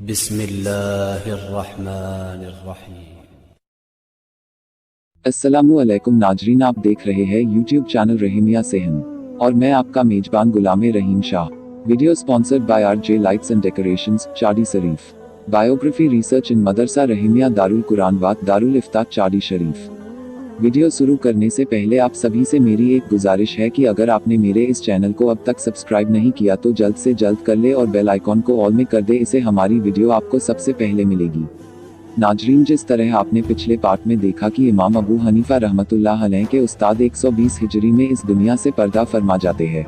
बिस्मिल्लाहिर्रहमानिर्रहीम। अस्सलामुअलैकुम नाजरीन, आप देख रहे हैं यूट्यूब चैनल रहीमिया सेहन और मैं आपका मेजबान Gulam Rahim Shah. Video sponsored by RJ lights and decorations, Chadi Sharif. Biography research in Madrasa Rahimia Darul Quranwat Darul Ifta Chadi Sharif. Video शुरू करने से पहले आप सभी से मेरी एक गुजारिश है कि अगर आपने मेरे इस चैनल को अब तक सब्सक्राइब नहीं किया तो जल्द से जल्द कर ले और बेल आइकॉन को ऑल में कर दे, इससे हमारी वीडियो आपको सबसे पहले मिलेगी। नाजरीन, जिस तरह आपने पिछले पार्ट में देखा कि इमाम अबू हनीफा रहमतुल्लाह अलैह के उस्ताद 120 हिजरी में इस दुनिया से पर्दा फरमा जाते हैं।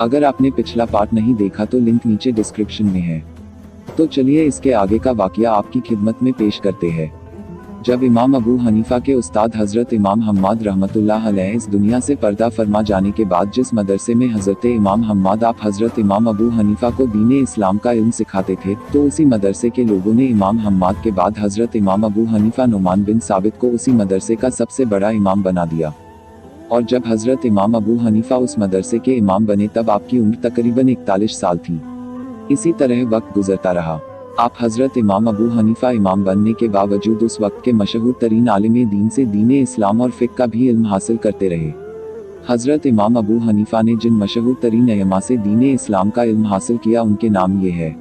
अगर आपने पिछला पार्ट नहीं देखा तो लिंक नीचे डिस्क्रिप्शन में है। तो चलिए इसके आगे का वाकया आपकी खिदमत में पेश करते हैं। जब इमाम अबू हनीफा के उस्ताद हजरत इमाम हम्माद रहमतुल्लाह अलैह इस दुनिया से पर्दा फरमा जाने के बाद जिस मदरसे में हजरत इमाम हम्माद आप हजरत इमाम अबू हनीफा को दीन इस्लाम का इल्म सिखाते थे, तो उसी मदरसे के लोगों ने इमाम हम्माद के बाद हजरत इमाम अबू हनीफा नुमान बिन साबित को उसी मदरसे का सबसे बड़ा इमाम बना दिया। और जब हजरत इमाम अबू हनीफा उस मदरसे के इमाम बने तब आपकी उम्र तकरीबन 41 साल थी। इसी तरह वक्त गुजरता रहा। आप हजरत इमाम अबू हनीफा इमाम बनने के बावजूद उस वक्त के मशहूर तरीन आलिम दीन से दीन इस्लाम और फ़िक़्ह का भी इल्म हासिल करते रहे। हजरत इमाम अबू हनीफा ने जिन मशहूर तरीन अइम्मा से दीन इस्लाम का इल्म हासिल किया उनके नाम ये है: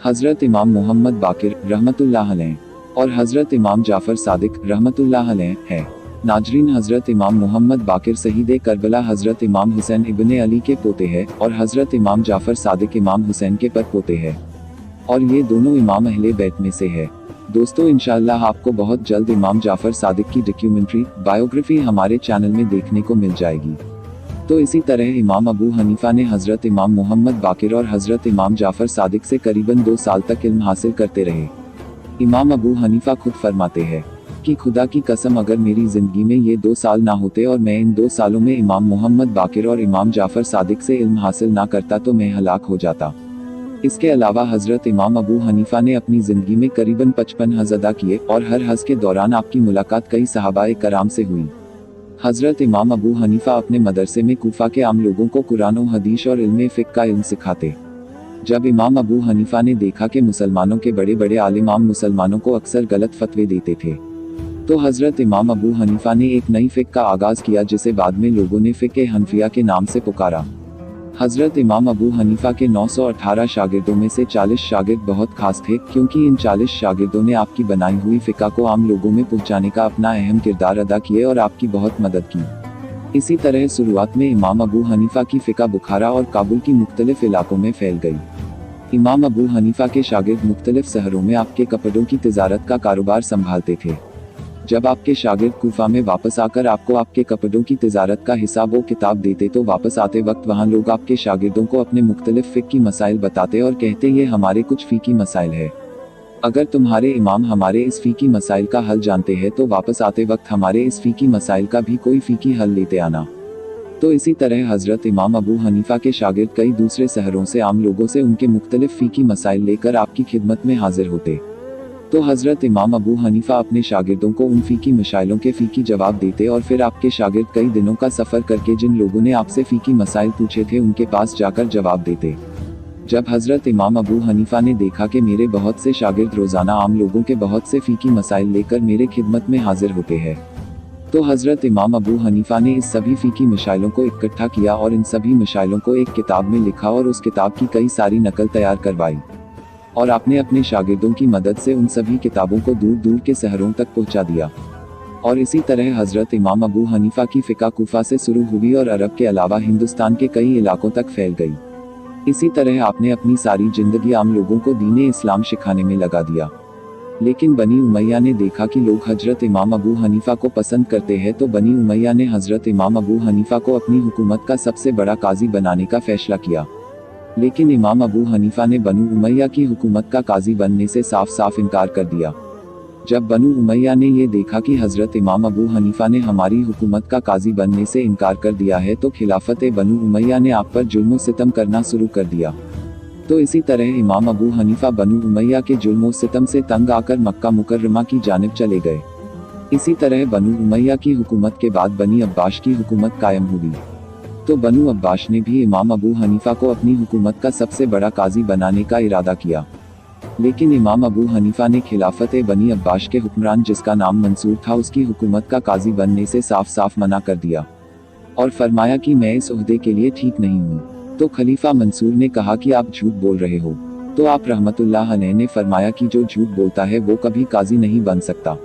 हजरत इमाम मोहम्मद बाकिर रहमतुल्लाह अलैह और हजरत इमाम जाफ़र सादिक रहमतुल्लाह अलैह है। नाजरीन, हजरत इमाम मोहम्मद बाकिर शहीद करबला हजरत इमाम हुसैन इब्ने अली के पोते हैं और हजरत इमाम जाफ़र सादिक इमाम हुसैन के पर पोते हैं और ये दोनों इमाम अहले बैत में से है। दोस्तों, इंशाअल्लाह आपको बहुत जल्द इमाम जाफ़र सादिक की डॉक्यूमेंट्री बायोग्राफी हमारे चैनल में देखने को मिल जाएगी। तो इसी तरह इमाम अबू हनीफा ने हजरत इमाम मोहम्मद बाकिर और हजरत इमाम जाफ़र सादिक से करीबन 2 साल तक इल्म हासिल करते रहे। इमाम अबू हनीफा खुद फरमाते हैं कि खुदा की कसम, अगर मेरी ज़िंदगी में ये 2 साल ना होते और मैं इन 2 सालों में इमाम मोहम्मद बाकिर और इमाम जाफ़र सादिक से इल्म हासिल ना करता तो मैं हलाक हो जाता। इसके अलावा हजरत इमाम अबू हनीफा ने अपनी ज़िंदगी में करीबन 55 हज अदा किए और हर हज के दौरान आपकी मुलाकात कई सहाबाए कराम से हुई। हजरत इमाम अबू हनीफा अपने मदरसे में कूफा के आम लोगों को कुरान व हदीस और इल्म फ़िक़्ह का इल्म सिखाते। जब इमाम अबू हनीफा ने देखा कि मुसलमानों के बड़े बड़े आलिम आम मुसलमानों को अक्सर गलत फतवे देते थे, तो हजरत इमाम अबू हनीफा ने एक नई फ़िक़्ह का आगाज़ किया जिसे बाद में लोगों ने फ़िक़्ह हनफिया के नाम से पुकारा। हजरत इमाम अबू हनीफा के 918 शागिर्दों में से 40 शागिर्द बहुत खास थे, क्योंकि इन 40 शागिर्दों ने आपकी बनाई हुई फ़िक़्ह को आम लोगों में पहुंचाने का अपना अहम किरदार अदा किए और आपकी बहुत मदद की। इसी तरह शुरुआत में इमाम अबू हनीफा की फ़िक़्ह बुखारा और काबुल की मुख्तलिफ इलाकों में फैल गई। इमाम अबू हनीफा के शागिर्द मुख्तलिफ शहरों में आपके कपड़ों की तिजारत का कारोबार संभालते थे। जब आपके शागिर्द कूफा में वापस आकर आपको आपके कपड़ों की तिजारत का हिसाब व किताब देते तो वापस आते वक्त वहाँ लोग आपके शागिर्दों को अपने मुख्तलिफ फ़िक़्ह की मसाइल बताते और कहते ये हमारे कुछ फ़िक़्ही मसाइल है, अगर तुम्हारे इमाम हमारे इस फ़िक़्ही मसाइल का हल जानते हैं तो वापस आते वक्त हमारे इस फ़िक़्ही मसाइल का भी कोई फ़िक़्ही हल लेते आना। तो इसी तरह हजरत इमाम अबू हनीफा के शागिर्द कई दूसरे शहरों से आम लोगों से उनके मुख्तलिफ फ़िक़्ही मसाइल लेकर आपकी खिदमत में हाजिर होते। तो हजरत इमाम अबू हनीफा अपने शागिर्दों को उन फ़िक़्ही मसाइलों के फ़िक़्ही जवाब देते और फिर आपके शागिर्द कई दिनों का सफ़र करके जिन लोगों ने आपसे फ़िक़्ही मसाइल पूछे थे उनके पास जाकर जवाब देते। जब हजरत इमाम अबू हनीफा ने देखा कि मेरे बहुत से शागिर्द रोज़ाना आम लोगों के बहुत से फ़िक़्ही मसाइल लेकर मेरे खिदमत में हाजिर होते हैं, तो हजरत इमाम अबू हनीफा ने इस सभी फ़िक़्ही मसाइलों को इकट्ठा किया और इन सभी मसाइलों को एक किताब में लिखा और उस किताब की कई सारी नकल तैयार करवाई और आपने अपने शागिर्दों की मदद से उन सभी किताबों को दूर दूर के शहरों तक पहुंचा दिया। और इसी तरह हजरत इमाम अबू हनीफा की फ़िक़्ह कूफा से शुरू हुई और अरब के अलावा हिंदुस्तान के कई इलाकों तक फैल गई। इसी तरह आपने अपनी सारी जिंदगी आम लोगों को दीन इस्लाम सिखाने में लगा दिया। लेकिन बनी उमैया ने देखा कि लोग हजरत इमाम अबू हनीफा को पसंद करते हैं, तो बनी उमैया ने हजरत इमाम अबू हनीफा को अपनी हुकूमत का सबसे बड़ा काजी बनाने का फैसला किया। लेकिन इमाम अबू हनीफा ने बनु उमैया की हुकूमत का काजी बनने से साफ साफ इनकार कर दिया। जब बनु उमैया ने ये देखा कि हजरत इमाम अबू हनीफा ने हमारी हुकूमत का काजी बनने से इनकार कर दिया है, तो खिलाफत बनु उमैया ने आप पर जुल्म व सितम करना शुरू कर दिया। तो इसी तरह इमाम अबू हनीफा बनु उमैया के जुल्म व सितम से तंग आकर मक्का मुकर्रमा की जानिब चले गए। इसी तरह बनु उमैया की हुकूमत के बाद बनी अब्बास की हुकूमत कायम हुई। तो बनु अब्बास ने भी इमाम अबू हनीफा को अपनी हुकूमत का सबसे बड़ा काजी बनाने का इरादा किया। लेकिन इमाम अबू हनीफा ने खिलाफत बनी अब्बास के हुक्मरान जिसका नाम मंसूर था उसकी हुकूमत का काजी बनने से साफ साफ मना कर दिया और फरमाया कि मैं इस ओहदे के लिए ठीक नहीं हूँ। तो खलीफा मंसूर ने कहा कि आप झूठ बोल रहे हो। तो आप रहमतुल्लाह अलैह ने फरमाया कि जो झूठ बोलता है वो कभी काजी नहीं बन सकता।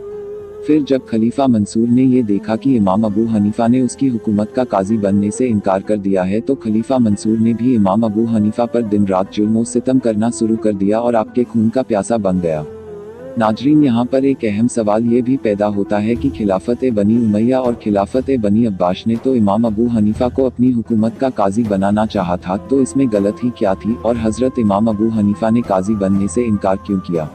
फिर जब खलीफा मंसूर ने ये देखा कि इमाम अबू हनीफा ने उसकी हुकूमत का काजी बनने से इनकार कर दिया है तो खलीफा मंसूर ने भी इमाम अबू हनीफा पर दिन रात जुल्म सितम करना शुरू कर दिया और आपके खून का प्यासा बन गया। नाजरीन, यहाँ पर एक अहम सवाल ये भी पैदा होता है कि खिलाफत बनी उमैया और खिलाफत बनी अब्बास ने तो इमाम अबू हनीफा को अपनी हुकूमत का काजी बनाना चाहा था, तो इसमें गलत ही क्या थी और हजरत इमाम अबू हनीफा ने काजी बनने से इनकार क्यों किया?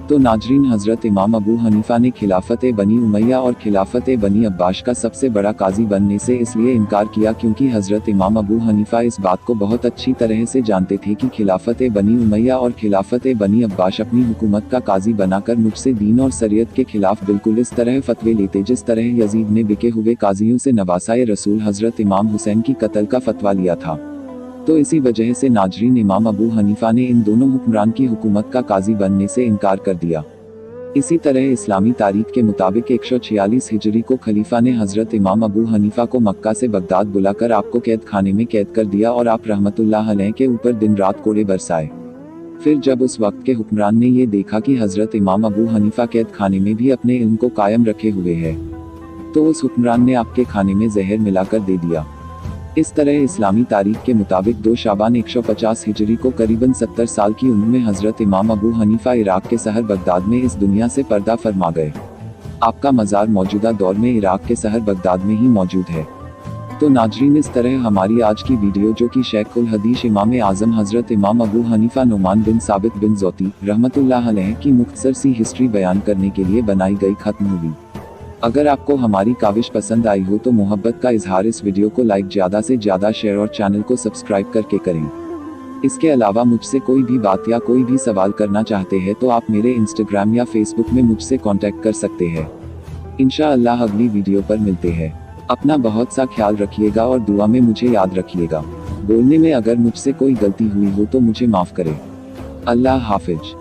तो नाजरीन, हजरत इमाम अबू हनीफा ने खिलाफत बनी उमैया और खिलाफत बनी अब्बास का सबसे बड़ा काजी बनने से इसलिए इनकार किया क्योंकि हजरत इमाम अबू हनीफा इस बात को बहुत अच्छी तरह से जानते थे कि खिलाफत बनी उमैया और खिलाफत बनी अब्बास अपनी हुकूमत का काजी बनाकर मुझसे दीन और शरीयत के खिलाफ बिल्कुल इस तरह फतवे लेते जिस तरह यजीद ने बिके हुए काजियों से नवासाए रसूल हजरत इमाम हुसैन की कत्ल का फतवा लिया था। तो इसी वजह से नाजरीन, इमाम अबू हनीफा ने इन दोनों हुक्मरान की हुकूमत का काजी बनने से इनकार कर दिया। इसी तरह इस्लामी तारीख के मुताबिक 146 हिजरी को खलीफा ने हजरत इमाम अबू हनीफा को मक्का से बगदाद बुलाकर आपको कैद खाने में कैद कर दिया और आप रहमतुल्लाह अलैह के ऊपर दिन रात कोड़े बरसाए। फिर जब उस वक्त के हुक्मरान ने ये देखा कि हजरत इमाम अबू हनीफा कैद खाने में भी अपने इल्म को कायम रखे हुए है, तो उस हुक्मरान ने आपके खाने में जहर मिलाकर दे दिया। इस तरह इस्लामी तारीख के मुताबिक 2 शाबान 150 हिजरी को करीबन 70 साल की उम्र में हजरत इमाम अबू हनीफा इराक के शहर बगदाद में इस दुनिया से पर्दा फरमा गए। आपका मज़ार मौजूदा दौर में इराक के शहर बगदाद में ही मौजूद है। तो नाजरीन, इस तरह हमारी आज की वीडियो जो कि शेख उल हदीस इमाम आज़म हजरत इमाम अबू हनीफा नुमान बिन साबित बिन ज़ौती रहमतुल्लाह अलैह की मुख्तसर सी हिस्ट्री बयान करने के लिए बनाई गई खत्म हुई। अगर आपको हमारी काविश पसंद आई हो तो मोहब्बत का इजहार इस वीडियो को लाइक ज़्यादा से ज़्यादा शेयर और चैनल को सब्सक्राइब करके करें। इसके अलावा मुझसे कोई भी बात या कोई भी सवाल करना चाहते हैं तो आप मेरे इंस्टाग्राम या फेसबुक में मुझसे कांटेक्ट कर सकते हैं। इंशाअल्लाह अगली वीडियो पर मिलते हैं। अपना बहुत सा ख्याल रखिएगा और दुआ में मुझे याद रखिएगा। बोलने में अगर मुझसे कोई गलती हुई हो तो मुझे माफ़ करें। अल्लाह हाफिज।